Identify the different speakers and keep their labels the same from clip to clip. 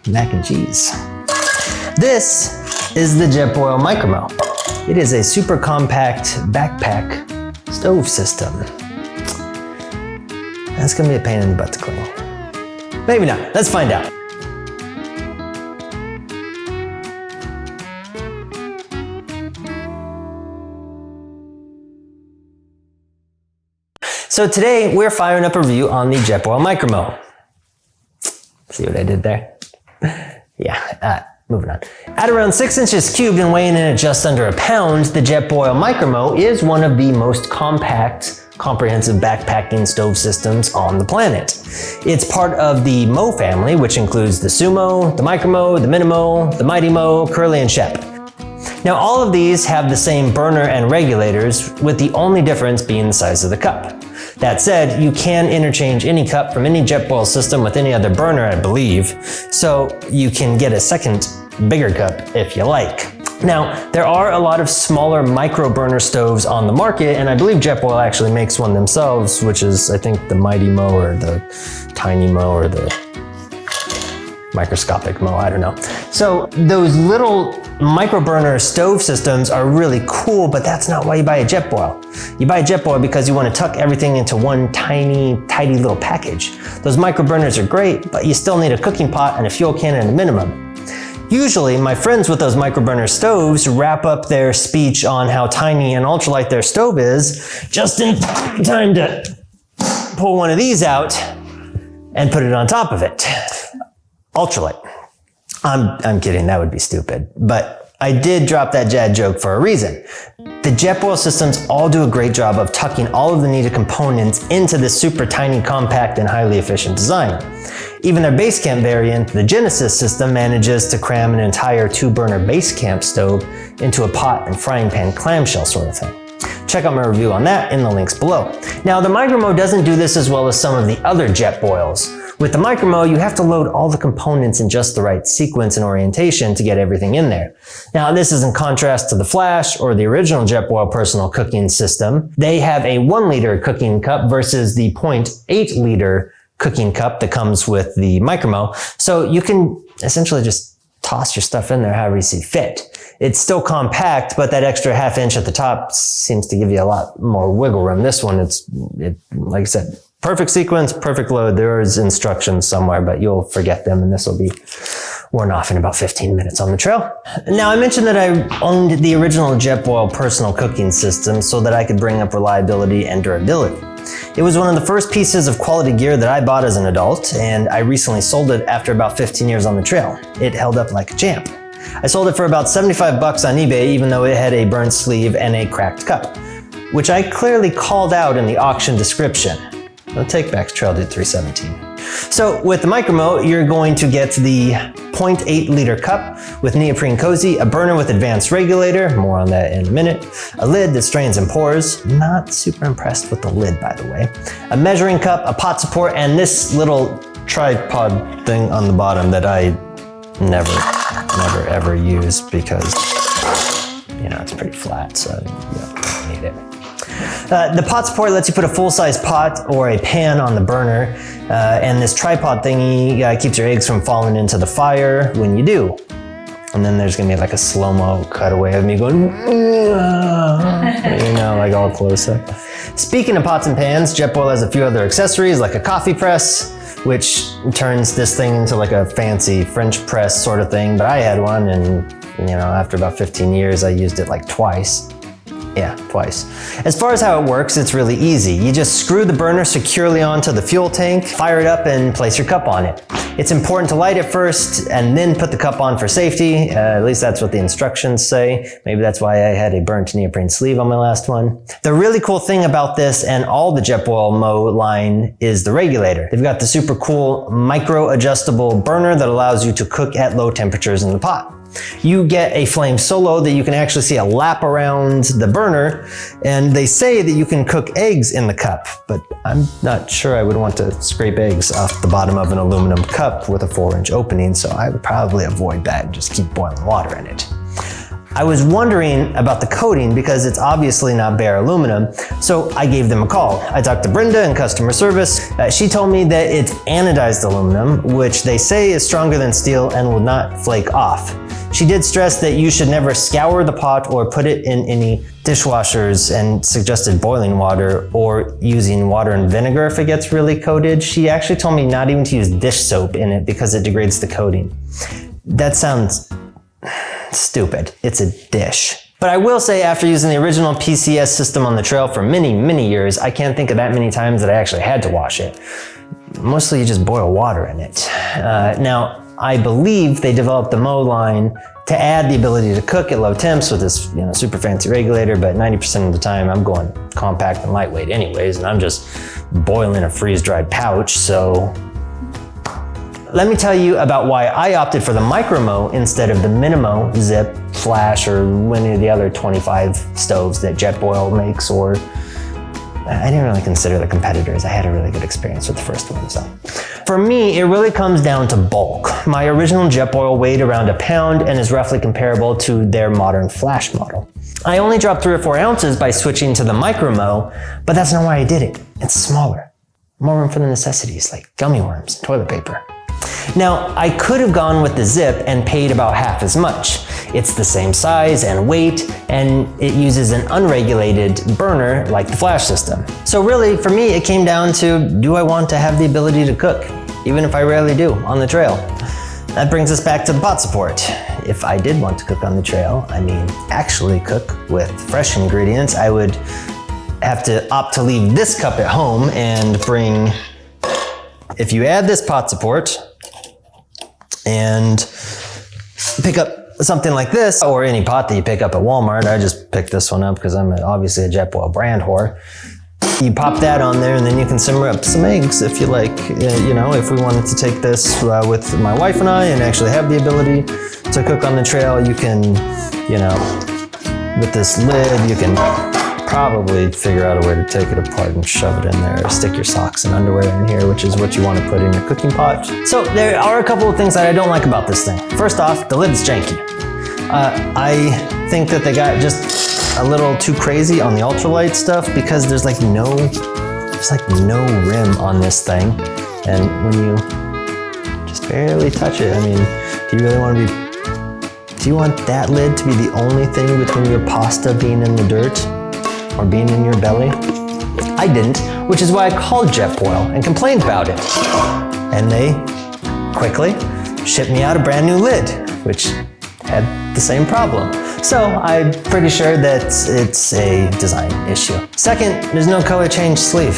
Speaker 1: mac and cheese. This is the Jetboil Micromo. It is a super compact backpack stove system. That's gonna be a pain in the butt to clean. Maybe not, let's find out. So today we're firing up a review on the Jetboil Micromo. See what I did there? Yeah, moving on. At around 6 inches cubed and weighing in at just under a pound, the Jetboil Micromo is one of the most compact, comprehensive backpacking stove systems on the planet. It's part of the Mo family, which includes the Sumo, the Micromo, the Minimo, the Mighty Mo, Curly, and Shep. Now all of these have the same burner and regulators, with the only difference being the size of the cup. That said, you can interchange any cup from any Jetboil system with any other burner, I believe, so you can get a second, bigger cup if you like. Now, there are a lot of smaller micro burner stoves on the market, and I believe Jetboil actually makes one themselves, which is, I think, the Mighty Mo or the Tiny Mo or the microscopic Mo, I don't know. So those little micro burner stove systems are really cool, but that's not why you buy a Jetboil. You buy a Jetboil because you want to tuck everything into one tiny, tidy little package. Those micro burners are great, but you still need a cooking pot and a fuel can at a minimum. Usually, my friends with those micro burner stoves wrap up their speech on how tiny and ultralight their stove is just in time to pull one of these out and put it on top of it. Ultralight. I'm kidding, that would be stupid. But I did drop that Jad joke for a reason. The Jetboil systems all do a great job of tucking all of the needed components into this super tiny, compact, and highly efficient design. Even their base camp variant, the Genesis system, manages to cram an entire 2-burner base camp stove into a pot and frying pan clamshell sort of thing. Check out my review on that in the links below. Now, the Micromo doesn't do this as well as some of the other Jetboils. With the Micromo, you have to load all the components in just the right sequence and orientation to get everything in there. Now, this is in contrast to the Flash or the original Jetboil personal cooking system. They have a 1-liter cooking cup versus the 0.8-liter cooking cup that comes with the Micromo. So you can essentially just toss your stuff in there however you see fit. It's still compact, but that extra ½ inch at the top seems to give you a lot more wiggle room. This one, like I said, perfect sequence, perfect load. There's instructions somewhere, but you'll forget them, and this will be worn off in about 15 minutes on the trail. Now, I mentioned that I owned the original Jetboil personal cooking system so that I could bring up reliability and durability. It was one of the first pieces of quality gear that I bought as an adult, and I recently sold it after about 15 years on the trail. It held up like a champ. I sold it for about 75 bucks on eBay, even though it had a burnt sleeve and a cracked cup, which I clearly called out in the auction description. No takebacks, Trail Dude 317. So with the Micromo, you're going to get the 0.8-liter cup with neoprene cozy, a burner with advanced regulator, more on that in a minute, a lid that strains and pours, not super impressed with the lid by the way, a measuring cup, a pot support, and this little tripod thing on the bottom that I never ever use because, you know, it's pretty flat, so you don't need it. The pot support lets you put a full-size pot or a pan on the burner, and this tripod thingy keeps your eggs from falling into the fire when you do. And then there's gonna be like a slow-mo cutaway of me going, you know, like all close up. Speaking of pots and pans, Jetboil has a few other accessories like a coffee press, which turns this thing into like a fancy French press sort of thing, but I had one and, you know, after about 15 years, I used it like twice. Yeah, twice. As far as how it works, it's really easy. You just screw the burner securely onto the fuel tank, fire it up, and place your cup on it. It's important to light it first and then put the cup on for safety. At least that's what the instructions say. Maybe that's why I had a burnt neoprene sleeve on my last one. The really cool thing about this and all the Jetboil Mo line is the regulator. They've got the super cool micro adjustable burner that allows you to cook at low temperatures in the pot. You get a flame solo that you can actually see a lap around the burner, and they say that you can cook eggs in the cup, but I'm not sure I would want to scrape eggs off the bottom of an aluminum cup with a 4-inch opening, so I would probably avoid that and just keep boiling water in it. I was wondering about the coating because it's obviously not bare aluminum, so I gave them a call. I talked to Brenda in customer service. She told me that it's anodized aluminum, which they say is stronger than steel and will not flake off. She did stress that you should never scour the pot or put it in any dishwashers and suggested boiling water or using water and vinegar if it gets really coated. She actually told me not even to use dish soap in it because it degrades the coating. That sounds stupid. It's a dish. But I will say, after using the original PCS system on the trail for many, many years, I can't think of that many times that I actually had to wash it. Mostly you just boil water in it. Now, I believe they developed the Mo line to add the ability to cook at low temps with this, super fancy regulator, but 90% of the time I'm going compact and lightweight anyways, and I'm just boiling a freeze-dried pouch, so let me tell you about why I opted for the Micromo instead of the Minimo, Zip, Flash, or any of the other 25 stoves that Jetboil makes, or I didn't really consider the competitors. I had a really good experience with the first one, so. For me, it really comes down to bulk. My original Jetboil weighed around a pound and is roughly comparable to their modern Flash model. I only dropped 3 or 4 ounces by switching to the Micromo, but that's not why I did it. It's smaller. More room for the necessities like gummy worms and toilet paper. Now, I could have gone with the Zip and paid about half as much. It's the same size and weight, and it uses an unregulated burner like the Flash system. So really, for me, it came down to, do I want to have the ability to cook, even if I rarely do, on the trail? That brings us back to the pot support. If I did want to cook on the trail, actually cook with fresh ingredients, I would have to opt to leave this cup at home and bring, if you add this pot support and pick up something like this, or any pot that you pick up at Walmart, I just picked this one up because I'm obviously a Jetboil brand whore. You pop that on there and then you can simmer up some eggs if you like. If we wanted to take this with my wife and I and actually have the ability to cook on the trail, you can, with this lid, you can probably figure out a way to take it apart and shove it in there, or stick your socks and underwear in here, which is what you want to put in your cooking pot. So there are a couple of things that I don't like about this thing. First off, the lid's janky. I think that they got just a little too crazy on the ultralight stuff because there's no rim on this thing. And when you just barely touch it, do you really want to do you want that lid to be the only thing between your pasta being in the dirt or being in your belly? I didn't, which is why I called Jetboil and complained about it. And they quickly shipped me out a brand new lid, which had the same problem. So I'm pretty sure that it's a design issue. Second, there's no color change sleeve.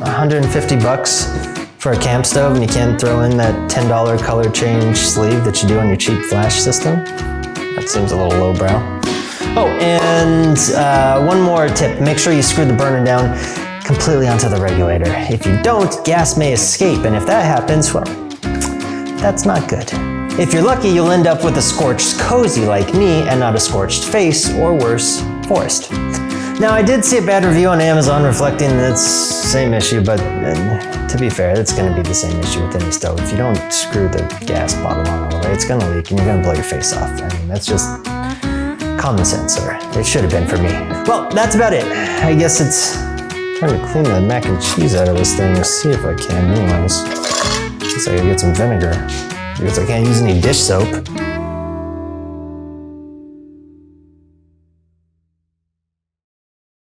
Speaker 1: $150 for a camp stove, and you can't throw in that $10 color change sleeve that you do on your cheap Flash system? That seems a little lowbrow. Oh, and one more tip. Make sure you screw the burner down completely onto the regulator. If you don't, gas may escape, and if that happens, well, that's not good. If you're lucky, you'll end up with a scorched cozy like me and not a scorched face, or worse, forest. Now, I did see a bad review on Amazon reflecting that same issue, but to be fair, it's going to be the same issue with any stove. If you don't screw the gas bottle on all the way, it's going to leak and you're going to blow your face off. That's just common sense, or it should have been for me. Well, that's about it. I guess it's time to clean the mac and cheese out of this thing. Let's see if I can anyways. Guess I gotta get some vinegar. I guess I can't use any dish soap.